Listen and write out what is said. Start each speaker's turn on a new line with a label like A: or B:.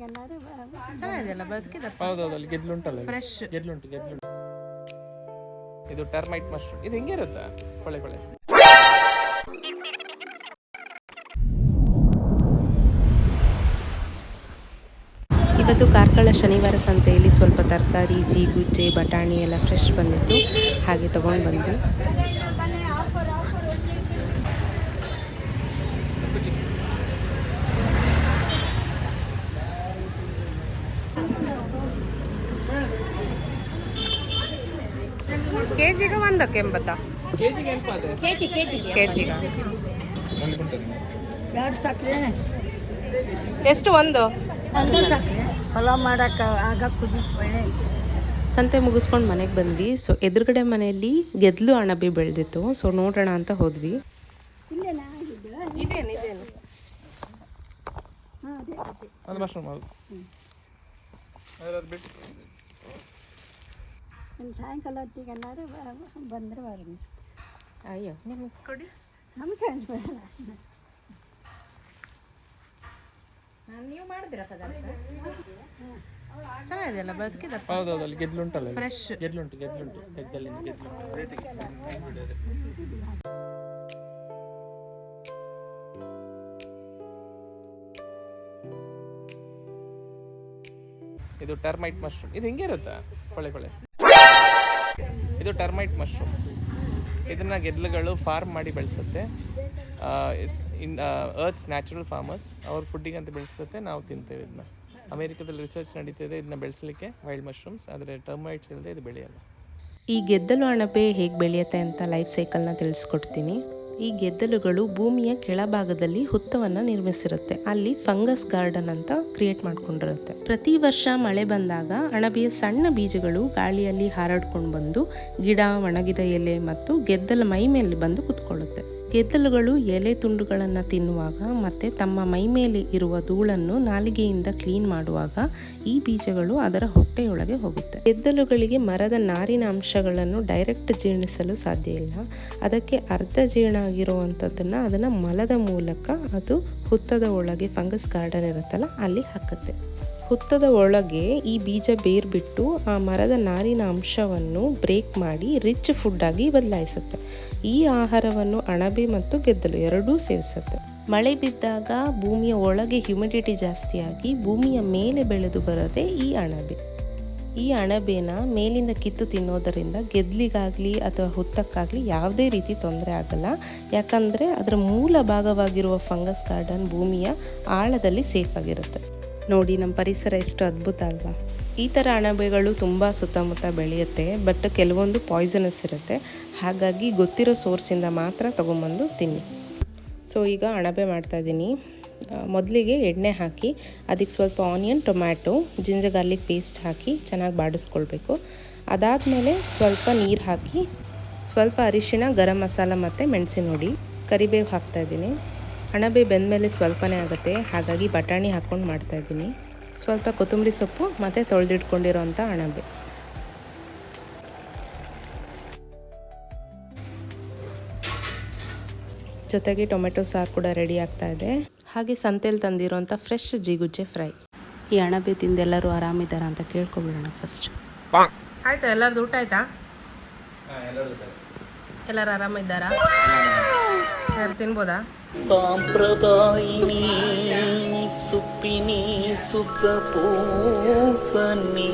A: ಚೆನ್ನಾಗಿದೆಯಲ್ಲ ಬದುಕಿದಪ್ಪ.
B: ಹೌದೌದು, ಅಲ್ಲಿ ಗೆದ್ಲುಂಟಲ್ಲ,
A: ಫ್ರೆಶ್
B: ಗೆದ್ಲುಂಟು. ಇದು ಟರ್ಮೈಟ್ ಮಶ್ರೂಮ್. ಇದು ಹೆಂಗೆ ಇರುತ್ತಾ ಕೊಳೆ ಕೊಳೆ?
A: ಇವತ್ತು ಕಾರ್ಕಳ ಶನಿವಾರ ಸಂತೆಯಲ್ಲಿ ಸ್ವಲ್ಪ ತರಕಾರಿ, ಜೀಗುಜ್ಜೆ, ಬಟಾಣಿ ಎಲ್ಲ ಫ್ರೆಶ್ ಬಂದಿತ್ತು, ಹಾಗೆ ತೊಗೊಂಡು ಬಂದ್ವಿ. ಕೆಜಿಗೆ 180. ಕೆಜಿಗೆ ಎಷ್ಟು ಒಂದು
C: ಪಲಾವ್ ಮಾಡಕ್ಕೆ ಆಗ ಕುದಿಸ್ಬೇಳೆ.
A: ಸಂತೆ ಮುಗಿಸ್ಕೊಂಡು ಮನೆಗೆ ಬಂದ್ವಿ. ಸೊ ಎದುರುಗಡೆ ಮನೆಯಲ್ಲಿ ಗೆದ್ಲು ಅಣಬೆ ಬೆಳೆದಿತ್ತು. ಸೊ ನೋಡೋಣ ಅಂತ ಹೋದ್ವಿ. ಇದೇನು
B: ಅದು ಮಶ್ರೂಮ್. ಹೌದು,
C: ಸಾಯಂಕಾಲ ಹೊತ್ತಿಗೆ ಎಲ್ಲರೂ ಬಂದರೆ ಬರ್ರಿ.
A: ಅಯ್ಯೋ ನಿಮಗೆ ಕೊಡಿ,
C: ನಮ್ಗೆ ಬೇಡ.
A: ನೀವು ಮಾಡಿದಿರ ಪದಾರ್ಥ? ಚೆನ್ನಾಗಿದೆಯಲ್ಲ ಬದುಕಿದಪ್ಪ.
B: ಹೌದೌದು, ಅಲ್ಲಿ ಗೆದ್ಲುಂಟಲ್ಲ,
A: ಫ್ರೆಶ್
B: ಗೆದ್ಲುಂಟು. ಗೆದ್ದಲ್ಲಿಂದ ಗೆದ್ಲುಂಟು. ಇದು ಟರ್ಮೈಟ್ ಮಶ್ರೂಮ್. ಇದು ಹೆಂಗೆ ಇರುತ್ತಾ ಕೊಳೆ ಕೊಳೆ? ಇದು ಟರ್ಮೈಟ್ ಮಶ್ರೂಮ್. ಇದನ್ನ ಗೆದ್ಲುಗಳು ಫಾರ್ಮ್ ಮಾಡಿ ಬೆಳೆಸುತ್ತೆ. It's in earth's natural farmers ಅವ್ರ ಫುಡ್ಡಿಗೆ ಅಂತ ಬೆಳೆಸುತ್ತೆ. ನಾವು ತಿಂತೇವೆ ಇದನ್ನ. ಅಮೇರಿಕಾದಲ್ಲಿ ರಿಸರ್ಚ್ ನಡೀತಿದೆ ಇದನ್ನ ಬೆಳೆಸಲಿಕ್ಕೆ, ವೈಲ್ಡ್ ಮಶ್ರೂಮ್ಸ್. ಆದರೆ ಟರ್ಮೈಟ್ಸ್ ಇಲ್ಲದೆ ಇದು ಬೆಳೆಯಲ್ಲ.
A: ಈ ಗೆದ್ದಲು ಅಣಬೆ ಹೇಗೆ ಬೆಳೆಯುತ್ತೆ ಅಂತ ಲೈಫ್ ಸೈಕಲ್ನ ತಿಳಿಸ್ಕೊಡ್ತೀನಿ. ಈ ಗೆದ್ದಲುಗಳು ಭೂಮಿಯ ಕೆಳಭಾಗದಲ್ಲಿ ಹುತ್ತವನ್ನು ನಿರ್ಮಿಸಿರುತ್ತೆ. ಅಲ್ಲಿ ಫಂಗಸ್ ಗಾರ್ಡನ್ ಅಂತ ಕ್ರಿಯೇಟ್ ಮಾಡ್ಕೊಂಡಿರುತ್ತೆ. ಪ್ರತಿ ವರ್ಷ ಮಳೆ ಬಂದಾಗ ಅಣಬೆಯ ಸಣ್ಣ ಬೀಜಗಳು ಗಾಳಿಯಲ್ಲಿ ಹಾರಾಡ್ಕೊಂಡು ಬಂದು ಗಿಡ, ಒಣಗಿದ ಎಲೆ ಮತ್ತು ಗೆದ್ದಲ ಮೈ ಮೇಲೆ ಬಂದು ಕುತ್ಕೊಳ್ಳುತ್ತೆ. ಗೆದ್ದಲುಗಳು ಎಲೆ ತುಂಡುಗಳನ್ನು ತಿನ್ನುವಾಗ ಮತ್ತು ತಮ್ಮ ಮೈ ಮೇಲೆ ಇರುವ ಧೂಳನ್ನು ನಾಲಿಗೆಯಿಂದ ಕ್ಲೀನ್ ಮಾಡುವಾಗ ಈ ಬೀಜಗಳು ಅದರ ಹೊಟ್ಟೆಯೊಳಗೆ ಹೋಗುತ್ತೆ. ಗೆದ್ದಲುಗಳಿಗೆ ಮರದ ನಾರಿನ ಅಂಶಗಳನ್ನು ಡೈರೆಕ್ಟ್ ಜೀರ್ಣಿಸಲು ಸಾಧ್ಯ ಇಲ್ಲ. ಅದಕ್ಕೆ ಅರ್ಧ ಜೀರ್ಣ ಆಗಿರುವಂಥದ್ದನ್ನು ಅದನ್ನು ಮಲದ ಮೂಲಕ ಅದು ಹುತ್ತದ ಒಳಗೆ ಫಂಗಸ್ ಗಾರ್ಡನ್ ಇರುತ್ತಲ್ಲ ಅಲ್ಲಿ ಹಾಕುತ್ತೆ. ಹುತ್ತದ ಒಳಗೆ ಈ ಬೀಜ ಬೇರ್ಬಿಟ್ಟು ಆ ಮರದ ನಾರಿನ ಅಂಶವನ್ನು ಬ್ರೇಕ್ ಮಾಡಿ ರಿಚ್ ಫುಡ್ ಆಗಿ ಬದಲಾಯಿಸುತ್ತೆ. ಈ ಆಹಾರವನ್ನು ಅಣಬೆ ಮತ್ತು ಗೆದ್ದಲು ಎರಡೂ ಸೇವಿಸುತ್ತೆ. ಮಳೆ ಬಿದ್ದಾಗ ಭೂಮಿಯ ಒಳಗೆ ಹ್ಯುಮಿಡಿಟಿ ಜಾಸ್ತಿಯಾಗಿ ಭೂಮಿಯ ಮೇಲೆ ಬೆಳೆದು ಬರೋದೇ ಈ ಅಣಬೆ. ಈ ಅಣಬೆನ ಮೇಲಿಂದ ಕಿತ್ತು ತಿನ್ನೋದರಿಂದ ಗೆದ್ಲಿಗಾಗಲಿ ಅಥವಾ ಹುತ್ತಕ್ಕಾಗಲಿ ಯಾವುದೇ ರೀತಿ ತೊಂದರೆ ಆಗಲ್ಲ. ಯಾಕಂದರೆ ಅದರ ಮೂಲ ಭಾಗವಾಗಿರುವ ಫಂಗಸ್ ಗಾರ್ಡನ್ ಭೂಮಿಯ ಆಳದಲ್ಲಿ ಸೇಫ್ ಆಗಿರುತ್ತೆ. ನೋಡಿ ನಮ್ಮ ಪರಿಸರ ಎಷ್ಟು ಅದ್ಭುತ ಅಲ್ವಾ. ಈ ಥರ ಅಣಬೆಗಳು ತುಂಬ ಸುತ್ತಮುತ್ತ ಬೆಳೆಯುತ್ತೆ. ಬಟ್ ಕೆಲವೊಂದು ಪಾಯ್ಸನಸ್ ಇರುತ್ತೆ. ಹಾಗಾಗಿ ಗೊತ್ತಿರೋ ಸೋರ್ಸಿಂದ ಮಾತ್ರ ತೊಗೊಂಬಂದು ತಿನ್ನಿ. ಸೊ ಈಗ ಅಣಬೆ ಮಾಡ್ತಾಯಿದ್ದೀನಿ. ಮೊದಲಿಗೆ ಎಣ್ಣೆ ಹಾಕಿ ಅದಕ್ಕೆ ಸ್ವಲ್ಪ onion, tomato, ginger garlic paste ಹಾಕಿ ಚೆನ್ನಾಗಿ ಬಾಡಿಸ್ಕೊಳ್ಬೇಕು. ಅದಾದಮೇಲೆ ಸ್ವಲ್ಪ ನೀರು ಹಾಕಿ ಸ್ವಲ್ಪ ಅರಿಶಿಣ, ಗರಂ ಮಸಾಲ ಮತ್ತು ಮೆಣಸಿನ ಹುಡಿ, ಕರಿಬೇವು ಹಾಕ್ತಾಯಿದ್ದೀನಿ. ಅಣಬೆ ಬೆಂದಮೇಲೆ ಸ್ವಲ್ಪನೇ ಆಗುತ್ತೆ, ಹಾಗಾಗಿ ಬಟಾಣಿ ಹಾಕ್ಕೊಂಡು ಮಾಡ್ತಾಯಿದ್ದೀನಿ. ಸ್ವಲ್ಪ ಕೊತ್ತಂಬರಿ ಸೊಪ್ಪು ಮತ್ತು ತೊಳೆದಿಟ್ಕೊಂಡಿರೋಂಥ ಅಣಬೆ. ಜೊತೆಗೆ ಟೊಮೆಟೊ ಸಾರು ಕೂಡ ರೆಡಿ ಆಗ್ತಾ ಇದೆ. ಹಾಗೆ ಸಂತೆಯಲ್ಲಿ ತಂದಿರೋಂಥ ಫ್ರೆಶ್ ಜೀಗುಜ್ಜೆ ಫ್ರೈ. ಈ ಅಣಬೆ ತಿಂದೆಲ್ಲರೂ ಆರಾಮಿದ್ದಾರಾ ಅಂತ ಕೇಳ್ಕೊಬಿಡೋಣ ಫಸ್ಟ್. ಆಯ್ತಾ ಎಲ್ಲರದು ಊಟ ಆಯ್ತಾ? ಎಲ್ಲರೂ ಆರಾಮಿದ್ದಾರಾ? ಯಾರು ತಿನ್ಬೋದಾ?
D: ಸಾಂಪ್ರದಾಯಿನಿ ಸುಪ್ಪಿನಿ ಸುಖ ಪೋಸನಿ